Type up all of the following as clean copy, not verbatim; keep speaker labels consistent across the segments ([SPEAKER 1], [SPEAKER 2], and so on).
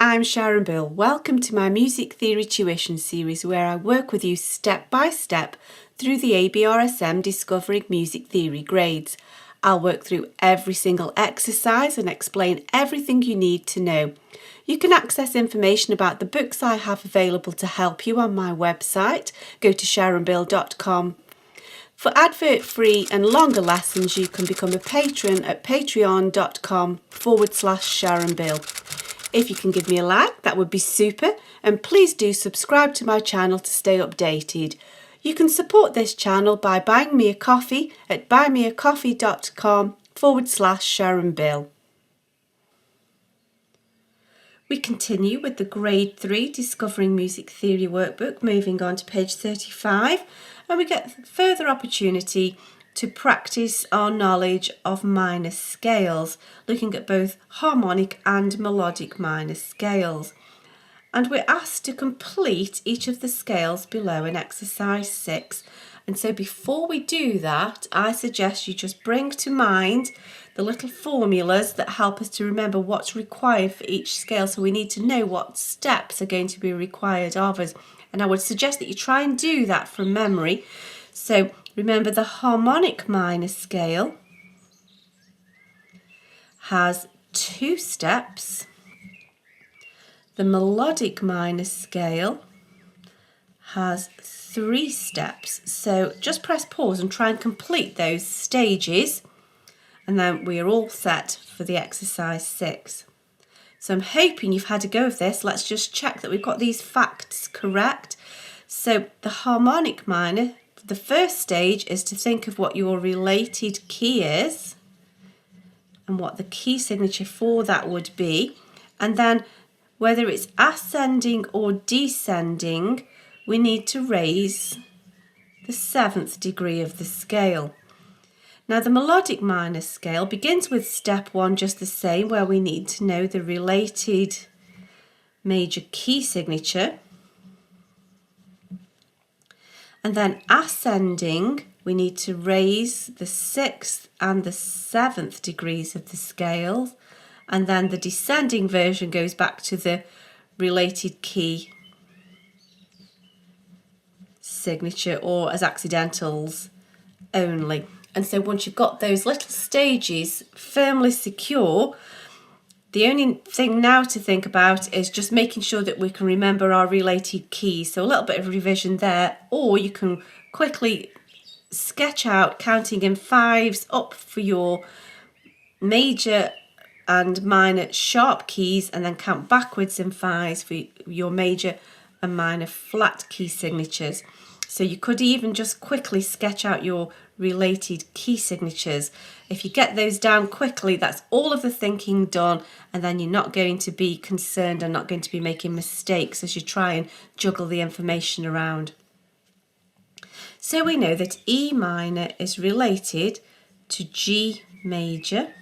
[SPEAKER 1] I'm Sharon Bill. Welcome to my Music Theory Tuition series where I work with you step by step through the ABRSM Discovering Music Theory grades. I'll work through every single exercise and explain everything you need to know. You can access information about the books I have available to help you on my website. Go to sharonbill.com. For advert-free and longer lessons, you can become a patron at patreon.com/SharonBill. If you can give me a like, that would be super, and please do subscribe to my channel to stay updated. You can support this channel by buying me a coffee at buymeacoffee.com/SharonBill. We continue with the Grade 3 Discovering Music Theory workbook, moving on to page 35, and we get further opportunity to practice our knowledge of minor scales, looking at both harmonic and melodic minor scales. And we're asked to complete each of the scales below in exercise 6. And so before we do that, I suggest you just bring to mind the little formulas that help us to remember what's required for each scale. So we need to know what steps are going to be required of us. And I would suggest that you try and do that from memory. So remember, the harmonic minor scale has 2 steps. The melodic minor scale has 3 steps. So just press pause and try and complete those stages, and then we are all set for the exercise 6. So I'm hoping you've had a go of this. Let's just check that we've got these facts correct. So the harmonic minor, the first stage is to think of what your related key is and what the key signature for that would be. And then whether it's ascending or descending, we need to raise the 7th degree of the scale. Now the melodic minor scale begins with step 1 just the same, where we need to know the related major key signature. And then ascending, we need to raise the 6th and the 7th degrees of the scale. And then the descending version goes back to the related key signature, or as accidentals only. And so once you've got those little stages firmly secure, the only thing now to think about is just making sure that we can remember our related keys. So a little bit of revision there, or you can quickly sketch out counting in 5s up for your major and minor sharp keys, and then count backwards in 5s for your major and minor flat key signatures. So you could even just quickly sketch out your related key signatures. If you get those down quickly, that's all of the thinking done, and then you're not going to be concerned and not going to be making mistakes as you try and juggle the information around. So we know that E minor is related to G major,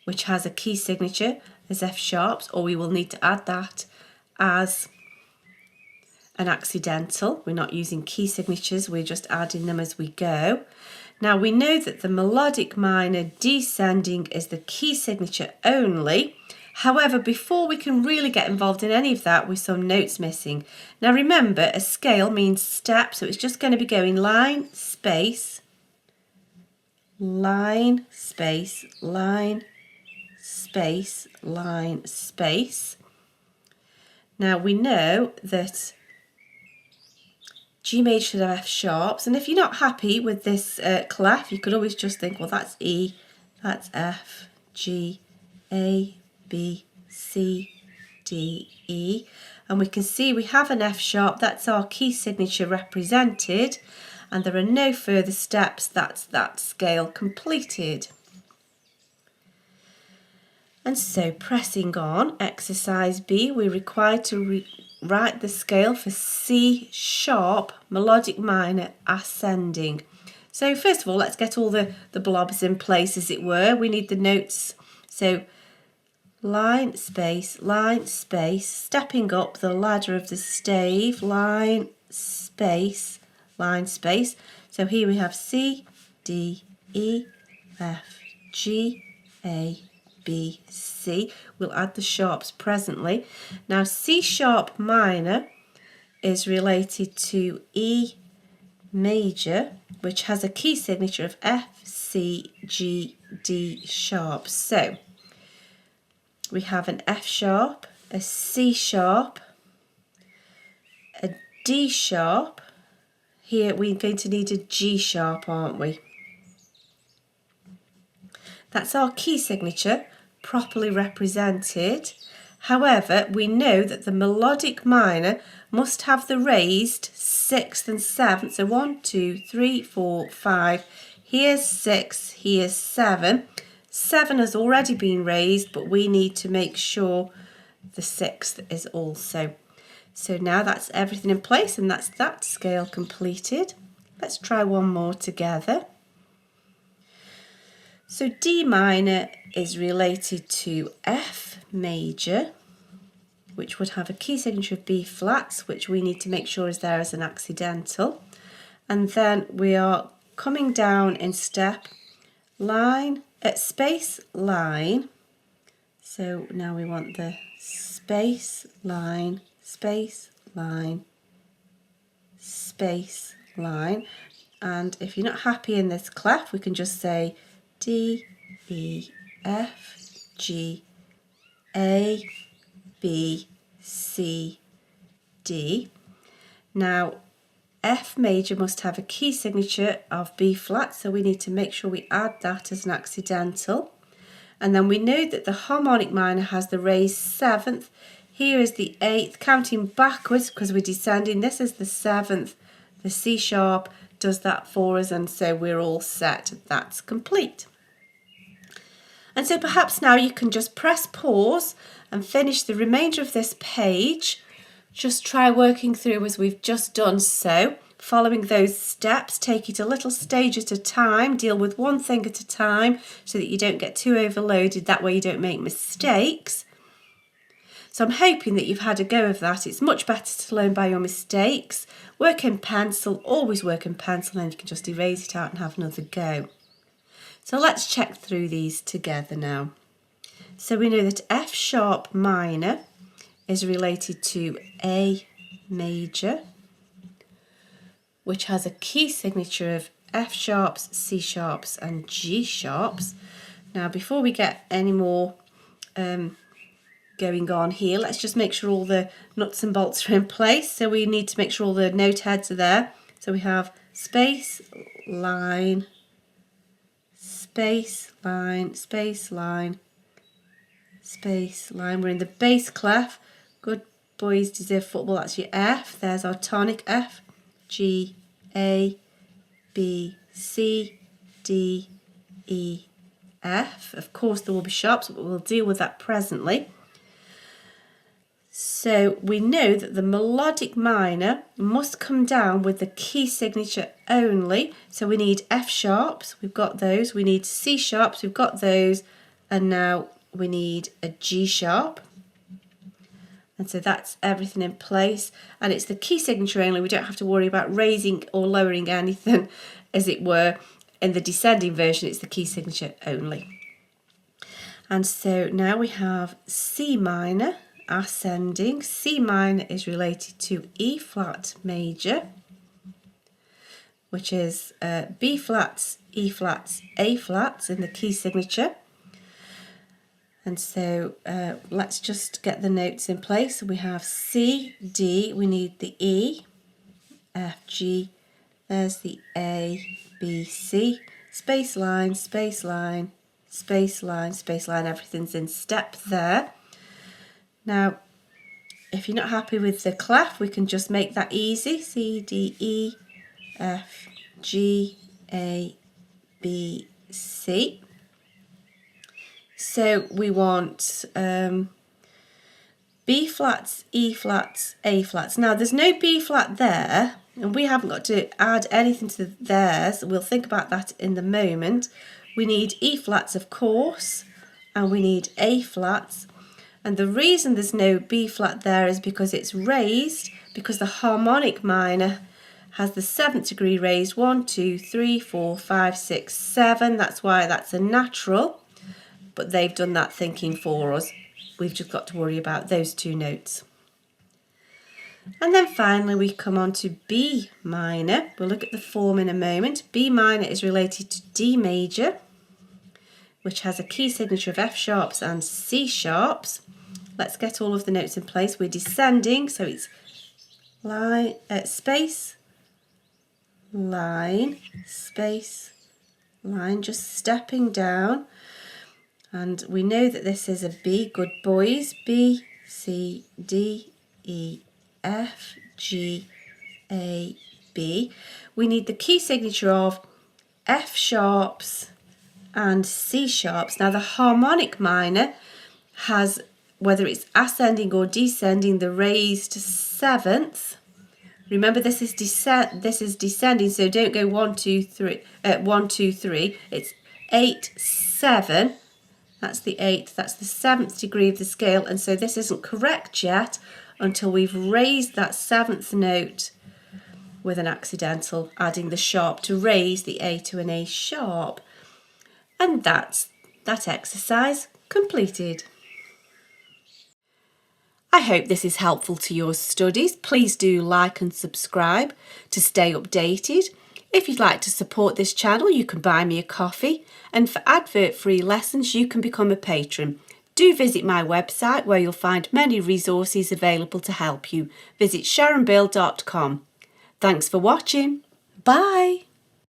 [SPEAKER 1] which has a key signature as F sharps, or we will need to add that as an accidental. We're not using key signatures, we're just adding them as we go. Now we know that the melodic minor descending is the key signature only. However, before we can really get involved in any of that, with some notes missing. Now remember, a scale means step, so it's just going to be going line, space, line, space, line, space, line, space. Now we know that G major should have F sharps, and if you're not happy with this clef, you could always just think, well, that's E, that's F, G, A, B, C, D, E, and we can see we have an F sharp. That's our key signature represented, and there are no further steps. That's that scale completed. And so pressing on, exercise B, we're required to write the scale for C sharp melodic minor ascending. So first of all, let's get all the blobs in place, as it were. We need the notes. So line, space, stepping up the ladder of the stave, line, space, line, space. So here we have C, D, E, F, G, A, B, B, C. We'll add the sharps presently. Now C sharp minor is related to E major, which has a key signature of F, C, G, D sharp. So we have an F sharp, a C sharp, a D sharp. Here we're going to need a G sharp, aren't we? That's our key signature, properly represented. However, we know that the melodic minor must have the raised 6th and 7th. So 1, 2, 3, 4, 5. Here's 6, here's 7. 7 has already been raised, but we need to make sure the 6th is also. So now that's everything in place, and that's that scale completed. Let's try one more together. So D minor is related to F major, which would have a key signature of B flats, which we need to make sure is there as an accidental. And then we are coming down in step, line, space, line. So now we want the space, line, space, line, space, line. And if you're not happy in this clef, we can just say D, E, F, G, A, B, C, D. Now F major must have a key signature of B flat, so we need to make sure we add that as an accidental. And then we know that the harmonic minor has the raised 7th. Here is the 8th, counting backwards because we're descending. This is the 7th. The C sharp does that for us, and so we're all set. That's complete. And so perhaps now you can just press pause and finish the remainder of this page. Just try working through as we've just done so. Following those steps, take it a little stage at a time, deal with one thing at a time so that you don't get too overloaded, that way you don't make mistakes. So I'm hoping that you've had a go of that. It's much better to learn by your mistakes. Work in pencil, always work in pencil, and you can just erase it out and have another go. So let's check through these together now. So we know that F sharp minor is related to A major, which has a key signature of F sharps, C sharps and G sharps. Now before we get any more going on here, let's just make sure all the nuts and bolts are in place. So we need to make sure all the note heads are there. So we have space, line, space, line, space, line, space, line. We're in the bass clef. Good boys deserve football. That's your F. There's our tonic F, G, A, B, C, D, E, F. Of course there will be sharps, but we'll deal with that presently. So we know that the melodic minor must come down with the key signature only. So we need F sharps, we've got those. We need C sharps, we've got those. And now we need a G sharp. And so that's everything in place. And it's the key signature only. We don't have to worry about raising or lowering anything, as it were. In the descending version, it's the key signature only. And so now we have C minor. Ascending. C minor is related to E flat major, which is B flats, E flats, A flats in the key signature. And so let's just get the notes in place. We have C, D, we need the E, F, G, there's the A, B, C, space line, space line, space line, space line, everything's in step there. Now, if you're not happy with the clef, we can just make that easy. C, D, E, F, G, A, B, C. So we want B flats, E flats, A flats. Now, there's no B flat there, and we haven't got to add anything to theirs. We'll think about that in the moment. We need E flats, of course, and we need A flats. And the reason there's no B flat there is because it's raised, because the harmonic minor has the 7th degree raised, 1, 2, 3, 4, 5, 6, 7. That's why that's a natural. but they've done that thinking for us. We've just got to worry about those two notes. And then finally we come on to B minor. We'll look at the form in a moment. B minor is related to D major, which has a key signature of F sharps and C sharps. Let's get all of the notes in place. We're descending, so it's line, space, line, space, line, just stepping down. And we know that this is a B, good boys. B, C, D, E, F, G, A, B. We need the key signature of F sharps and C sharps. Now the harmonic minor has, whether it's ascending or descending, the raised seventh. Remember, this is descending, so don't go 1, 2, 3. 1, 2, 3. It's 8, 7. That's the 8th. That's the 7th degree of the scale, and so this isn't correct yet until we've raised that 7th note with an accidental, adding the sharp to raise the A to an A sharp. And that's that exercise completed. I hope this is helpful to your studies. Please do like and subscribe to stay updated. If you'd like to support this channel, you can buy me a coffee, and for advert-free lessons you can become a patron. Do visit my website where you'll find many resources available to help you. Visit sharonbill.com. Thanks for watching. Bye.